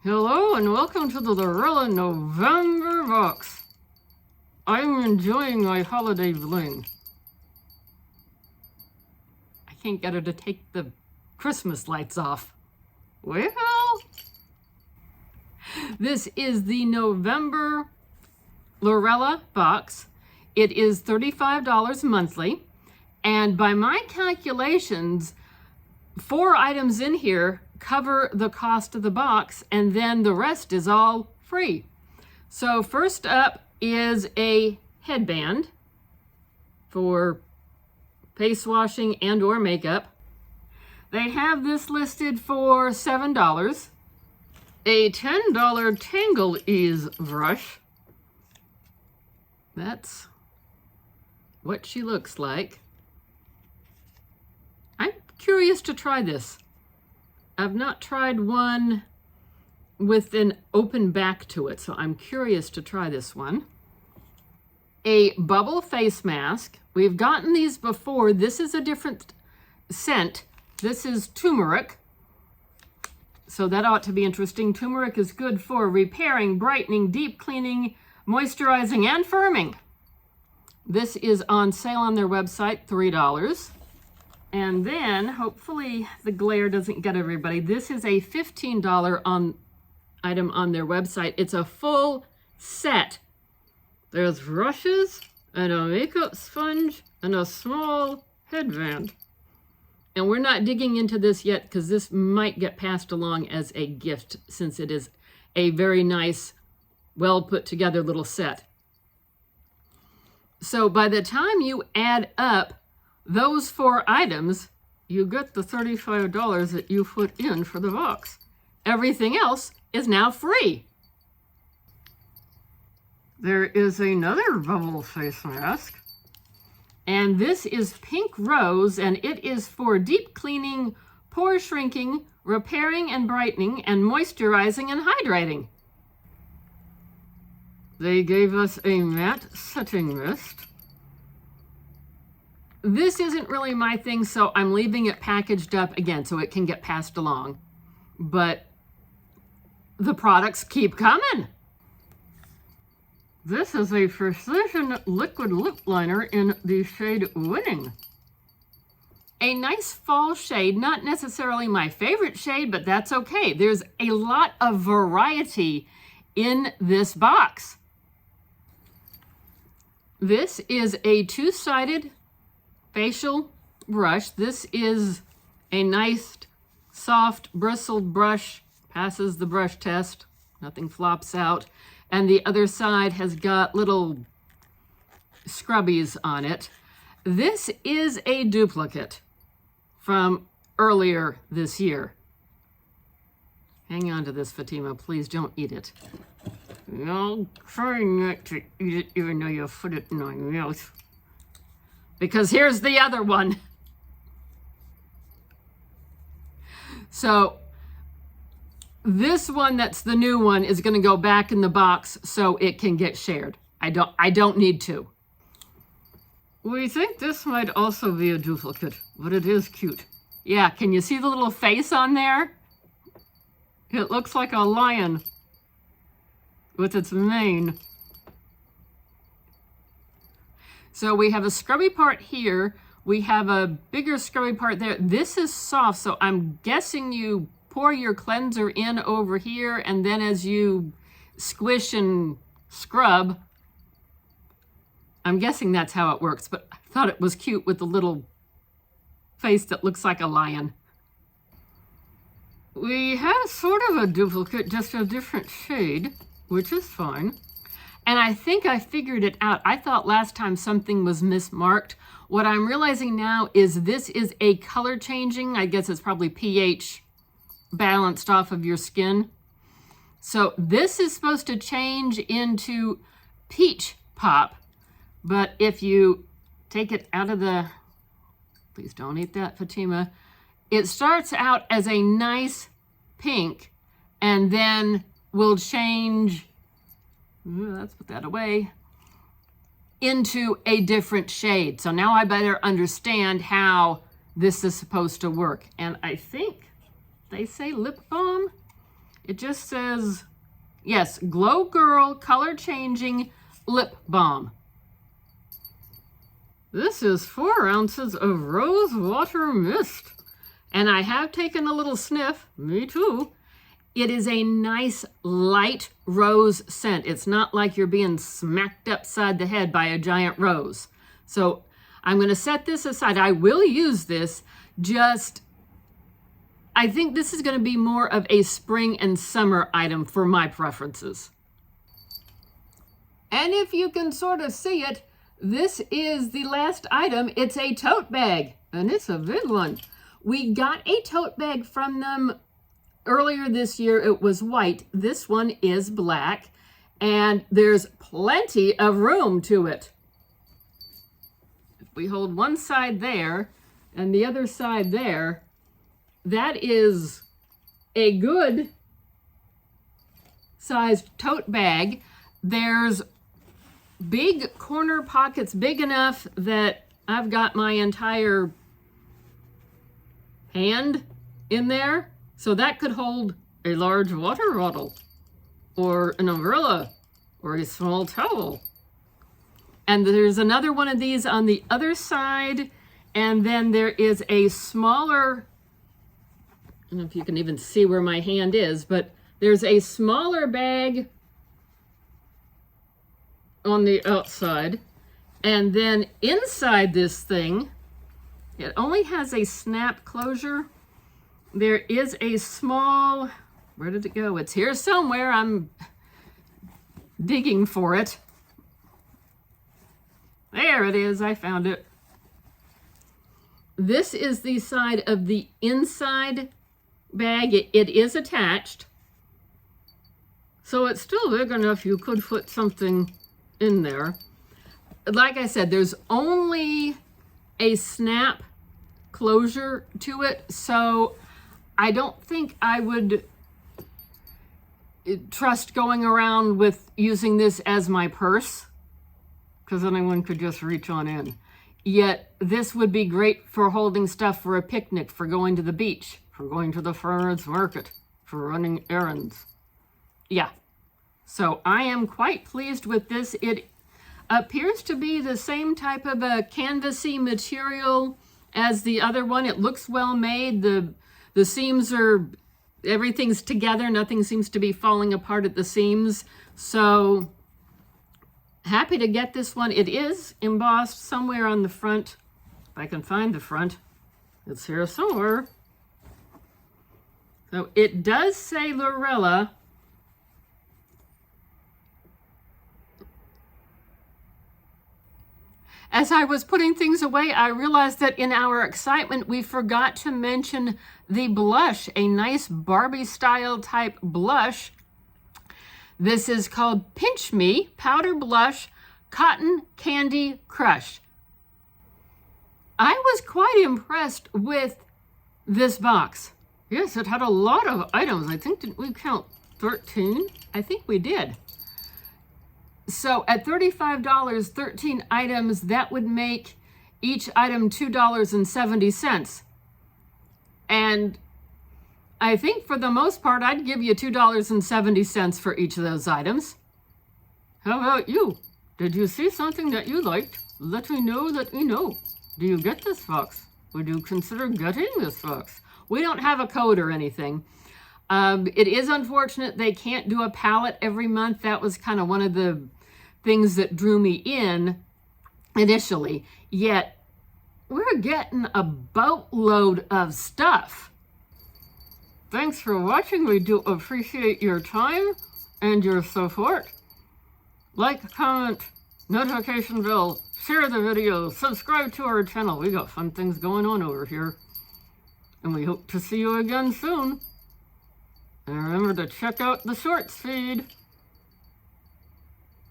Hello and welcome to the Lurella November box. I'm enjoying my holiday bling. I can't get her to take the Christmas lights off. Well, this is the November Lurella box. It is $35 monthly, and by my calculations, 4 items in here cover the cost of the box, and then the rest is all free. So first up is a headband for face washing and or makeup. They have this listed for $7. A $10 Tangle Ease brush. That's what she looks like. I'm curious to try this. I've not tried one with an open back to it, so I'm curious to try this one. A bubble face mask. We've gotten these before. This is a different scent. This is turmeric, so that ought to be interesting. Turmeric is good for repairing, brightening, deep cleaning, moisturizing, and firming. This is on sale on their website, $3. And then, hopefully the glare doesn't get everybody, this is a $15 item on their website. It's a full set. There's brushes and a makeup sponge and a small headband. And we're not digging into this yet because this might get passed along as a gift, since it is a very nice, well put together little set. So by the time you add up those 4 items, you get the $35 that you put in for the box. Everything else is now free. There is another bubble face mask, and this is Pink Rose, and it is for deep cleaning, pore shrinking, repairing and brightening, and moisturizing and hydrating. They gave us a matte setting mist. This isn't really my thing, so I'm leaving it packaged up again so it can get passed along. But the products keep coming. This is a precision liquid lip liner in the shade Winning. A nice fall shade, not necessarily my favorite shade, but that's okay. There's a lot of variety in this box. This is a 2-sided facial brush. This is a nice soft bristled brush, passes the brush test, nothing flops out, and the other side has got little scrubbies on it. This is a duplicate from earlier this year. Hang on to this, Fatima, please don't eat it. No, try not to eat it even though you put it in my mouth. Because here's the other one. So this one that's the new one is going to go back in the box so it can get shared. I don't need to. We think this might also be a duplicate, but it is cute. Yeah, can you see the little face on there? It looks like a lion with its mane. So we have a scrubby part here. We have a bigger scrubby part there. This is soft, so I'm guessing you pour your cleanser in over here, and then as you squish and scrub, I'm guessing that's how it works, but I thought it was cute with the little face that looks like a lion. We have sort of a duplicate, just a different shade, which is fine. And I think I figured it out. I thought last time something was mismarked. What I'm realizing now is this is a color changing. I guess it's probably pH balanced off of your skin. So this is supposed to change into peach pop. But if you take it out of the, please don't eat that, Fatima. It starts out as a nice pink and then will change, let's put that away, into a different shade. So now I better understand how this is supposed to work. And I think they say lip balm. It just says, yes, Glow Girl Color Changing Lip Balm. This is 4 ounces of rose water mist. And I have taken a little sniff, me too. It is a nice light rose scent. It's not like you're being smacked upside the head by a giant rose. So I'm going to set this aside. I will use this, I think this is going to be more of a spring and summer item for my preferences. And if you can sort of see it, this is the last item. It's a tote bag, and it's a big one. We got a tote bag from them earlier this year. It was white. This one is black, and there's plenty of room to it. If we hold one side there and the other side there, that is a good sized tote bag. There's big corner pockets, big enough that I've got my entire hand in there. So that could hold a large water bottle or an umbrella or a small towel. And there's another one of these on the other side. And then there is a smaller, I don't know if you can even see where my hand is, but there's a smaller bag on the outside. And then inside this thing, it only has a snap closure. There is a small, where did it go? It's here somewhere. I'm digging for it. There it is. I found it. This is the side of the inside bag. It is attached. So it's still big enough you could put something in there. Like I said, there's only a snap closure to it, so I don't think I would trust going around with using this as my purse, because anyone could just reach on in. Yet this would be great for holding stuff for a picnic, for going to the beach, for going to the farmer's market, for running errands. Yeah, so I am quite pleased with this. It appears to be the same type of a canvasy material as the other one. It looks well made. The seams are, everything's together. Nothing seems to be falling apart at the seams. So happy to get this one. It is embossed somewhere on the front. If I can find the front, it's here somewhere. So it does say Lurella. As I was putting things away, I realized that in our excitement, we forgot to mention the blush, a nice Barbie style type blush. This is called Pinch Me Powder Blush Cotton Candy Crush. I was quite impressed with this box. Yes, it had a lot of items. I think, did we count 13? I think we did. So at $35, 13 items, that would make each item $2.70. And I think for the most part, I'd give you $2.70 for each of those items. How about you? Did you see something that you liked? Let me know that you know. Do you get this box? Would you consider getting this box? We don't have a code or anything. It is unfortunate they can't do a pallet every month. That was kind of one of the things that drew me in initially. Yet, we're getting a boatload of stuff. Thanks for watching. We do appreciate your time and your support. Like, comment, notification bell, share the video, subscribe to our channel. We got fun things going on over here. And we hope to see you again soon. And remember to check out the shorts feed.